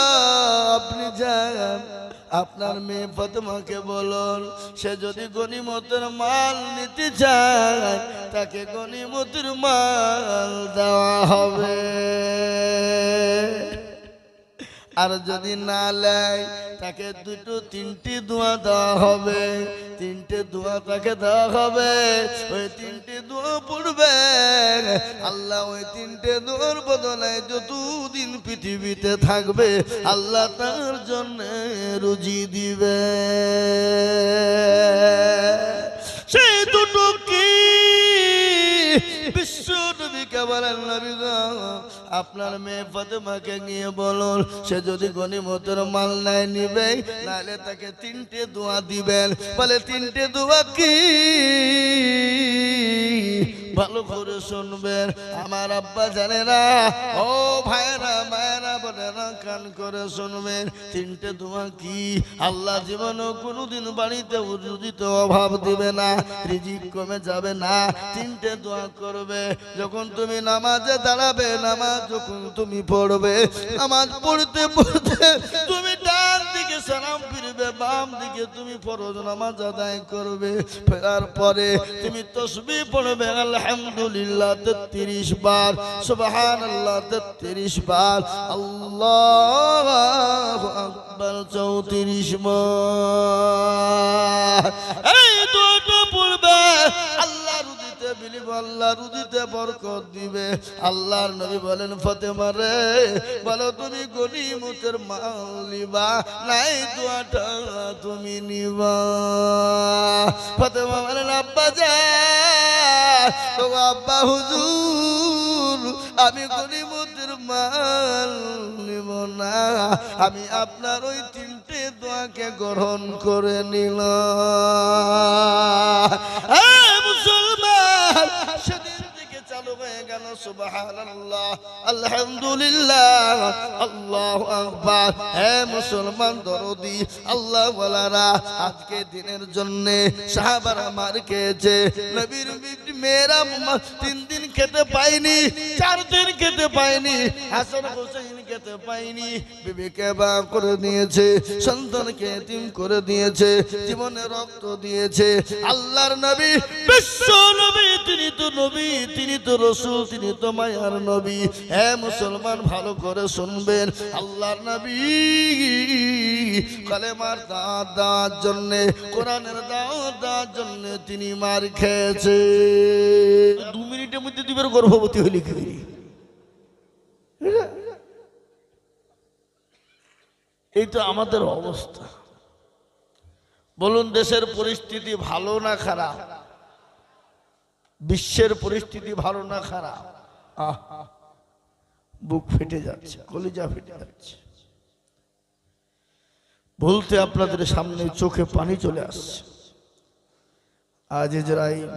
আপনি যান আপনার মেয়ে ফাতেমাকে বলুন সে যদি গনিমতের মাল নিতে চায় তাকে গনিমতের মাল দেওয়া হবে, আর যদি না লেয় তাকে দুটো তিনটি দোয়া দেওয়া হবে, তিনটে দোয়া তাকে দেওয়া হবে। ওই তিনটে দোয়া পড়বে, আল্লাহ ওই তিনটে দোয়ার বদলে যতদিন পৃথিবীতে থাকবে আল্লাহ তার জন্য রুজি দিবে। সেই দুটো কি? বিশ্ব নবীকে বলেন নবী গো আপনার মেয়ে ফাতেমাকে নিয়ে বলুন সে যদি গনিমতের মাল নাই নিবে, নাহলে তাকে তিনটে দোয়া দিবেন। বলে তিনটে দোয়া কি? ভালো করে শুনবেন আমার আব্বা জানে না, ও ভাইরা মায়েরা বোনেরা কান করে শুনবেন। তিনটে দোয়া কি? আল্লাহ জীবনও কোনোদিন বাড়িতে রুজিতে অভাব দিবে না, রিজিক কমে যাবে না। তিনটে দোয়া করবে যখন তুমি নামাজে দাঁড়াবে, নামাজ যখন তুমি পড়বে, নামাজ পড়তে পড়তে তুমি ডান দিকে সালাম ফিরবে, বাম দিকে তুমি ফরজ নামাজ আদায় করবে। ফেরার পরে তুমি তাসবিহ পড়বে আলহামদুলিল্লাহ 33 বার, সুবহানাল্লাহ 33 বার, আল্লাহু আকবার 34 বার। এই দুটো পড়বে আল্লাহ রুজিতে বিলিব, আল্লাহ রুজিতে বরকত দিবে। আল্লাহর নবী বলেন ফাতেমা রে বলো তুমি গনিমতের মাল নিবা নাই দোয়াটা তুমি নিবা? ফাতেমা বলেন আব্বা যান, ও আব্বা হুজুর আমি গনিমতের মাল নিব না, আমি আপনার ওই তিনটে দোয়াকে গ্রহণ করে নিলাম। মুসলমান সেদিন থেকে চালু হয়ে গেল সুবহানাল্লাহ আলহামদুলিল্লাহ আল্লাহু আকবার। হে মুসলমান দরদি আল্লাহ ওয়ালারা, আজকে দিনের জন্য সাহাবারা মার খেয়েছে, নবীর মেয়েরা 3 দিন খেতে পায়নি, 4 দিন খেতে পায়নি, হাসান হোসেন খেতে পায়নি, বিবিকে বা করে দিয়েছে, সন্তানকে এতিম করে দিয়েছে, জীবনে রক্ত দিয়েছে। আল্লাহর নবী বিশ্ব নবী, তিনি তো নবী, তিনি তো রাসূল, তিনি তো মায়ার নবী। হে মুসলমান ভালো করে শুনবেন, আল্লাহর নবী কালেমার দাওয়াত দেওয়ার জন্য, কোরআনের দাওয়াত দেওয়ার জন্য তিনি মার খেয়েছে। 2 মিনিটের মধ্যে দুবার গর্ভবতী হইলে কি? এই তো আমাদের অবস্থা। বলুন দেশের পরিস্থিতি ভালো না খারাপ? বিশ্বের পরিস্থিতি ভালো না খারাপ? বুক ফেটে যাচ্ছে, কলিজা ফেটে যাচ্ছে। বলতে আপনাদের সামনে চোখে পানি চলে আসছে। আজ ইসরাইল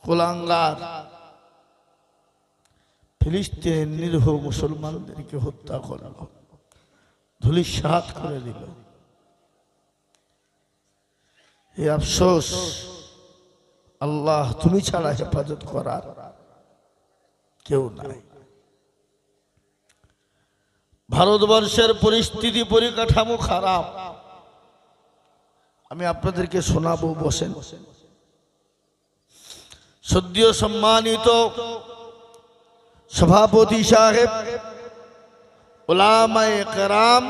কুলাঙ্গার ফিলিস্তিনের নিরীহ মুসলমানদেরকে হত্যা করল, ধূলিসাৎ করে দিল। এই আফসোস, আল্লাহ তুমি ছাড়া হেফাজত করার কেউ নাই। ভারতবর্ষের পরিস্থিতি পরিকাঠামো খারাপ, আমি আপনাদেরকে শোনাবো, বসেন। সদ্য সম্মানিত সভাপতি সাহেব, উলামায়ে কেরাম,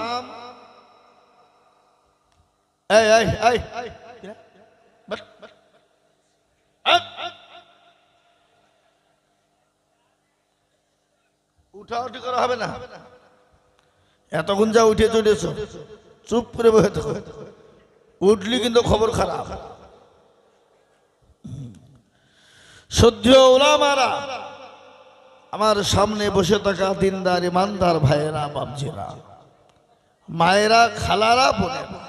উঠাউঠি করা হবে না। এতক্ষণ যা উঠে চলেছ চুপ করে বসে থাকো, উঠলি কিন্তু খবর খারাপ। শ্রদ্ধেয় ওলামারা, আমার সামনে বসে থাকা দিনদার ইমানদার ভাইয়েরা, বাপজিরা, মায়েরা, খালারা, বোনেরা,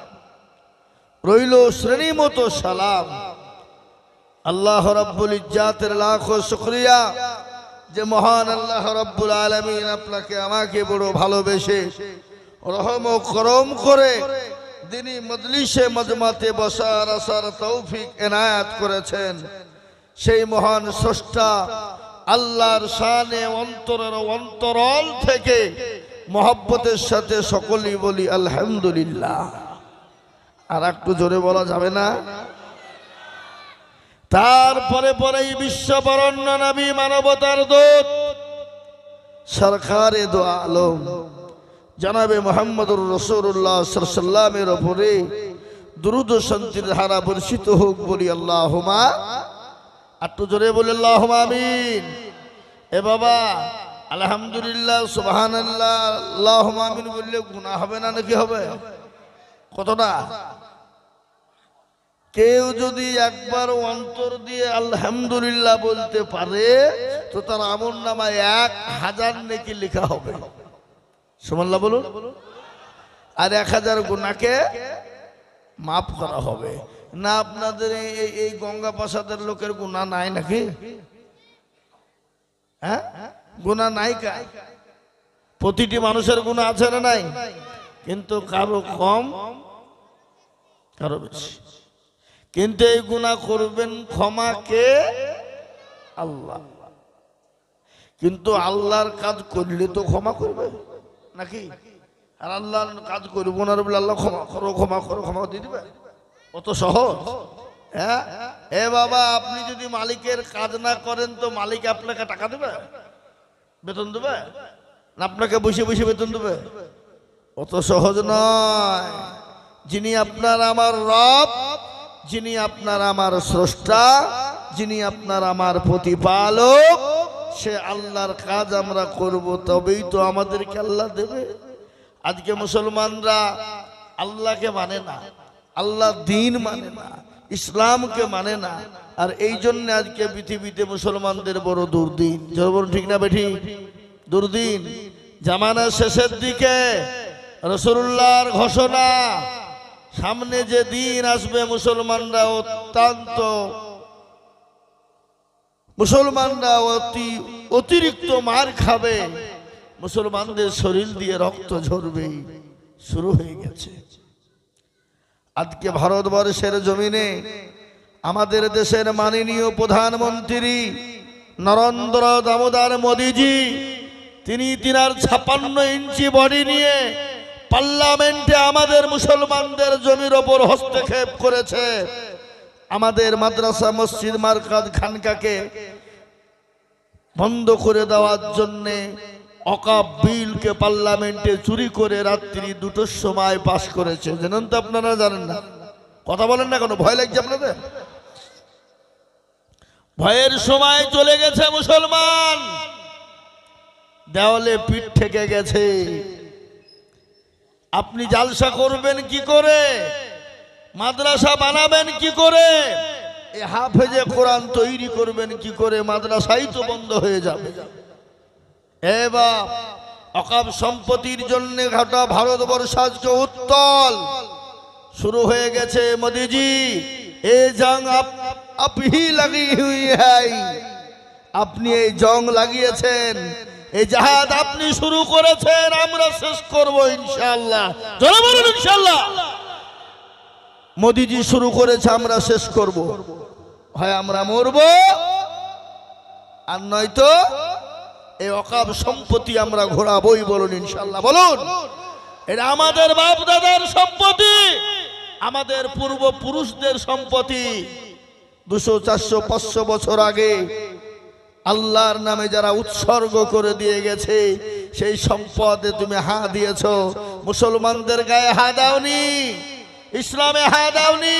রইল শ্রেণী মতো সালাম। আল্লাহ রাব্বুল ইজ্জাতের লাখো শুকরিয়া যে মহান আল্লাহ রাব্বুল আলামিন আপনাকে আমাকে বড় ভালোবেসে রহম ও করম করে দিনী মজলিসে মজমাতে বসার আসার তৌফিক এনায়েত করেছেন। সেই মহান স্রষ্টা আল্লাহর শানে অন্তরের অন্তরল থেকে মহব্বতের সাথে সকলেই বলি আলহামদুলিল্লাহ। আর একটু জোরে বলা যাবে না? তারপরে পরেই বিশ্ববরণ্য নবী, মানবতার দূত, সরকারে দো আলম জনাবে মুহাম্মদুর রাসূলুল্লাহ সাল্লাল্লাহু আলাইহি ওয়াসাল্লামের উপরে দুরূদ ও শান্তির ধারা বর্ষিত হোক, বলি আল্লাহুম্মা। একটু জোরে বলি আল্লাহুম্মা আমিন। এ বাবা, আলহামদুলিল্লাহ, সুবহানাল্লাহ, আল্লাহুম্মা আমিন বললে গুনাহ হবে না নাকি হবে? কতটা? কেউ যদি একবার অন্তর দিয়ে আলহামদুলিল্লাহ বলতে পারে তো তার আমলনামায় 1000 নেকি লেখা হবে। সুবহানাল্লাহ বলুন। আর 1000 গুনাহকে মাফ করা হবে না। আপনাদের এই গঙ্গা প্রসাদের লোকের গুনাহ নাই নাকি? হ্যাঁ, গুনাহ নাই কা? প্রতিটি মানুষের গুনাহ আছে না নাই? কিন্তু কারো কম, কারো বেশি। কিন্তু এই গুনাহ করবেন ক্ষমা কে? আল্লাহ। কিন্তু আল্লাহর কাজ করলে তো ক্ষমা করবে নাকি? আর আল্লাহর কাজ করবো না বলে আল্লাহ ক্ষমা করো, ক্ষমা করো, ক্ষমা দিয়ে দিবে? অত সহজ? হ্যাঁ। এ বাবা, আপনি যদি মালিকের কাজ না করেন তো মালিক আপনাকে টাকা দেবে, বেতন দেবে না? আপনাকে বসে বসে বেতন দেবে? অত সহজ নয়। যিনি আপনার আমার রব, যিনি আপনার আমার স্রষ্টা, যিনি আপনার আমার প্রতিপালক, সে আল্লাহর কাজ আমরা করব, তবেই তো আমাদেরকে আল্লাহ দেবে। আজকে মুসলমানরা আল্লাহকে মানে না, আল্লাহ দিন মানে না, ইসলামকে মানে না। আর এই জন্য আজকে পৃথিবীতে মুসলমানদের বড় দুর্দিন। ঠিক না বেঠি? দুর্দিন। জামানার শেষের দিকে রাসূলুল্লাহর ঘোষণা, সামনে যে দিন আসবে মুসলমানরা অতিরিক্ত মার খাবে, মুসলমানদের শরীর দিয়ে রক্ত ঝরবে, শুরু হয়ে গেছে। আজকে ভারতবর্ষের জমিনে আমাদের দেশের মাননীয় প্রধানমন্ত্রী নরেন্দ্র দামোদর মোদীজি, তিনি তিনার 56 ইঞ্চি বডি নিয়ে পার্লামেন্টে আমাদের মুসলমানদের জমির ওপর হস্তক্ষেপ করেছে। আমাদের মাদ্রাসা, মসজিদ, মারকাজ, খানকাকে বন্ধ করে দেওয়ার জন্যে ওয়াকফ বিলকে পার্লামেন্টে চুরি করে রাত্রি 2টোর সময় পাস করেছে। জানেন তো? আপনারা জানেন না? কথা বলেন না কেন? ভয় লাগছে আপনাদের? ভয়ের সময় চলে গেছে মুসলমান, দেওয়ালে পিঠ ঠেকে গেছে। আপনি জালসা করবেন কি করে? মাদ্রাসা বানাবেন কি করে? এই হাফেজে কোরআন তৈরি করবেন কি করে? মাদ্রাসাই তো বন্ধ হয়ে যাবে। এবার ওয়াকফ সম্পত্তির জন্য ঘটা ভারতবর্ষ আজকে উত্তল শুরু হয়ে গেছে। মোদীজি, এ জং আপনি লাগি হুই হ্যায়, আপনি এই জং লাগিয়েছেন, এই জাহাদ আপনি শুরু করেছেন, আমরা শেষ করব ইনশাআল্লাহ। জোরে বলুন ইনশাআল্লাহ। মোদীজি শুরু করেছে, আমরা শেষ করব। হয় আমরা মরব, আর নয়তো এই ওয়াকফ সম্পত্তি আমরা ঘোরাবই। বলুন ইনশাআল্লাহ। বলুন। এটা আমাদের বাপ দাদার সম্পত্তি, আমাদের পূর্বপুরুষদের সম্পত্তি। 200, 400, 500 বছর আগে আল্লাহর নামে যারা উৎসর্গ করে দিয়ে গেছে, সেই সম্পদে তুমি হা দিয়েছো। মুসলমানদের গায়ে হা দাওনি, ইসলামে হা দাওনি,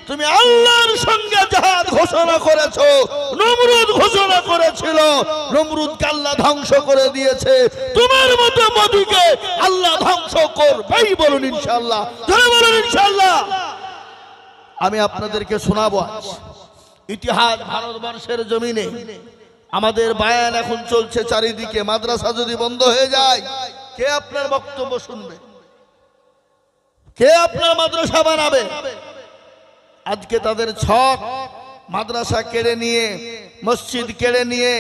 তুমি আল্লাহর সঙ্গে জিহাদ ঘোষণা করেছো। নমরুদ ঘোষণা করেছিল, নমরুদকে আল্লাহ ধ্বংস করে দিয়েছে, তোমার মতো মোদিকে আল্লাহ ধ্বংস করবেই। বলুন ইনশাআল্লাহ, জোরে বলুন ইনশাআল্লাহ। আমি আপনাদেরকে শোনাবো আজ ইতিহাস ভারতবর্ষের জমিনে। আমাদের বায়ান এখন চলছে চারিদিকে, মাদ্রাসা যদি বন্ধ হয়ে যায় কে আপনার বক্তব্য শুনবে? কে আপনার মাদ্রাসা বানাবে? আজকে তাদের ছক মাদ্রাসা কেড়ে নিয়ে, মসজিদ কেড়ে নিয়ে,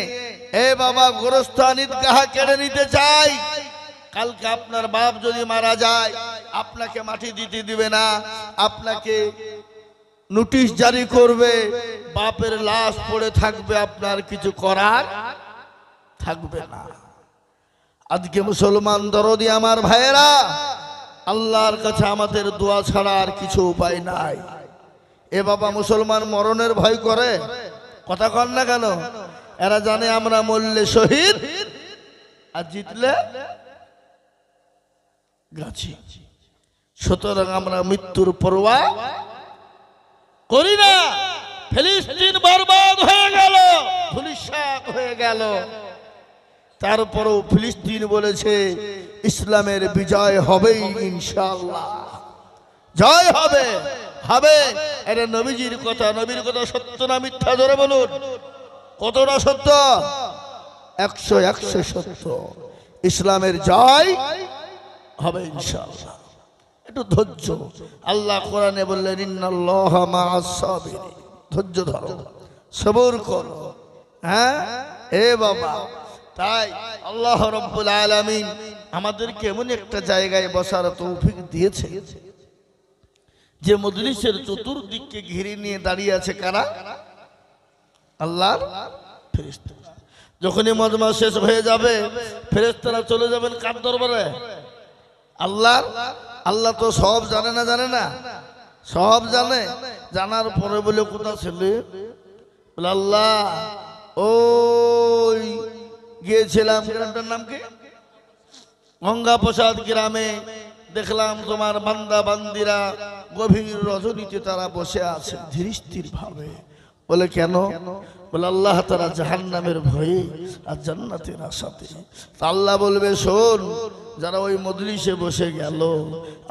এ বাবা গোরস্থান ঈদগাহ কেড়ে নিতে চাই। কালকে আপনার বাপ যদি মারা যায় আপনাকে মাটি দিতে দিবে না, আপনাকে নোটিশ জারি করবে, বাপের লাশ পড়ে থাকবে, আপনার কিছু করার থাকবে না। আজকে মুসলমান দরদি আমার ভাইয়েরা, আল্লাহর কাছে আমাদের দোয়া ছাড়া আর কিছু উপায় নাই। এ বাবা মুসলমান মরণের ভয় করে, কথা কন না কেন? এরা জানে আমরা মরলে শহীদ আর জিতলে গাছি, সুতরাং আমরা মৃত্যুর পরোয়া করি না। ফিলিস্তিন বরবাদ হয়ে গেল, ধূলিসাৎ হয়ে গেল, তারপরও ফিলিস্তিন বলেছে ইসলামের বিজয় হবেই ইনশাআল্লাহ, জয় হবে, হবে। এটা নবীজির কথা, নবীর কথা সত্য না মিথ্যা? জোরে বলুন, কতটা সত্য? 100 সত্য। ইসলামের জয় হবে ইনশাআল্লাহ। একটু ধৈর্য, আল্লাহ কোরআনে বললেন ইন্নাল্লাহা মাআস সাবিরিন, ধৈর্য ধরো, সবর করো। হ্যাঁ এ বাবা, তাই আল্লাহ রাব্বুল আলামিন আমাদেরকে এমন একটা জায়গায় বসার তৌফিক দিয়েছে যে মজলিসের চতুর্দিককে ঘিরে নিয়ে দাঁড়িয়ে আছে কারা? আল্লাহর ফেরেশতা। যখনই মজমা শেষ হয়ে যাবে ফেরেশতারা চলে যাবেন কার দরবারে? আল্লাহর। আল্লাহ তো সব জানে না, জানে না? সব জানে। জানার পরে বলে কোথা ছেলে? বলে আল্লাহ ওই গিয়েছিলাম, গ্রামটার নাম কি? গঙ্গা প্রসাদ গ্রামে, দেখলাম তোমার বান্দা বান্দিরা গভীর রজনীতে তারা বসে আছে ধীরস্থির ভাবে। বলে কেন? বলে আল্লাহ তারা জাহান্নামের ভয়ে আর জান্নাতের আশাতে। তা আল্লাহ বলবে শোন, যারা ওই মজলিসে বসে গেল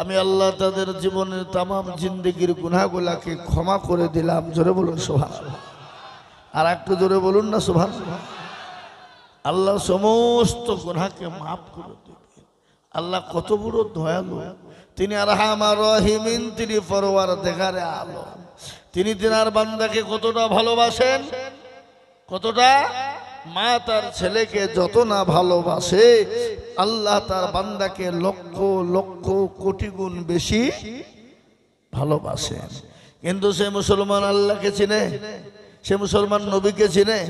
আমি আল্লাহ তাদের জীবনের তামাম জিন্দেগির গুনাহগুলাকে ক্ষমা করে দিলাম। জোরে বলুন সুবহানাল্লাহ। আর একটু জোরে বলুন না সুবহানাল্লাহ। আল্লাহ সমস্ত গুনাহকে মাফ করে দেবেন। আল্লাহ কত বড় দয়ালু, তিনি আরহামার রহিমিন, তিনি পরওয়ারদিগারে আলম। তিনি তিনার বান্দাকে কতটা ভালোবাসেন, কতটা? মা তার ছেলেকে যত না ভালোবাসে আল্লাহ তার বান্দাকে লক্ষ লক্ষ কোটি গুণ বেশি ভালোবাসেন। কিন্তু সে মুসলমান আল্লাহকে চিনে, সে মুসলমান নবীকে চিনে,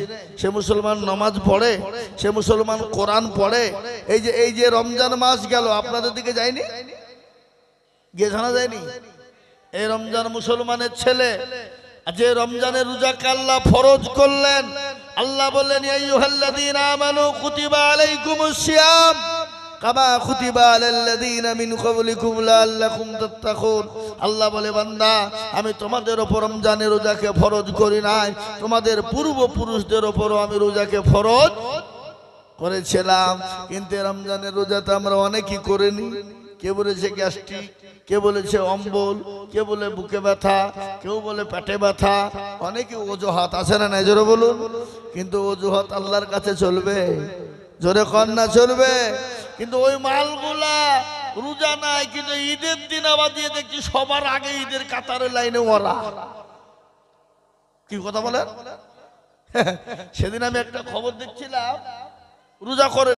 সে মুসলমান নামাজ পড়ে, সে মুসলমান কোরআন পড়ে। এই যে রমজান মাস গেল, আপনাদের দিকে যায়নি? গিয়ে জানা যায়নি? এই রমজান মুসলমানের ছেলে, যে রমজানের রোজাকে আল্লাহ ফরজ করলেন, আল্লাহ বললেন ইয়া আইয়ুহাল্লাযীনা আমানু কুতিবা আলাইকুমুস সিয়াম কামা কুতিবা আলাল্লাযীনা মিন ক্বাবলিকুম লাআল্লাকুম তাত্তাকুন। আল্লাহ বলে বান্দা আমি তোমাদের উপর রমজানের রোজাকে ফরজ করি নাই, তোমাদের পূর্বপুরুষদের উপরও আমি রোজাকে ফরজ করেছিলাম। কিন্তু রমজানের রোজাতে আমরা অনেকই করিনি। কে বলেছে গ্যাস্ট্রিক, কে বলেছে অম্বল, কে বলে বুকে ব্যথা, কেউ বলে পেটে ব্যথা, অনেকে অজুহাত আছে না নাই? জোরে বলুন। কিন্তু অজুহাত আল্লাহর কাছে চলবে? জোরে কন্যা চলবে। কিন্তু ওই মালগুলা রোজা নাই, কিন্তু ঈদের দিন আবার দিয়ে দেখছি সবার আগে ঈদের কাতারের লাইনে ওরা। কি কথা বলেন? সেদিন আমি একটা খবর দেখছিলাম, রোজা করে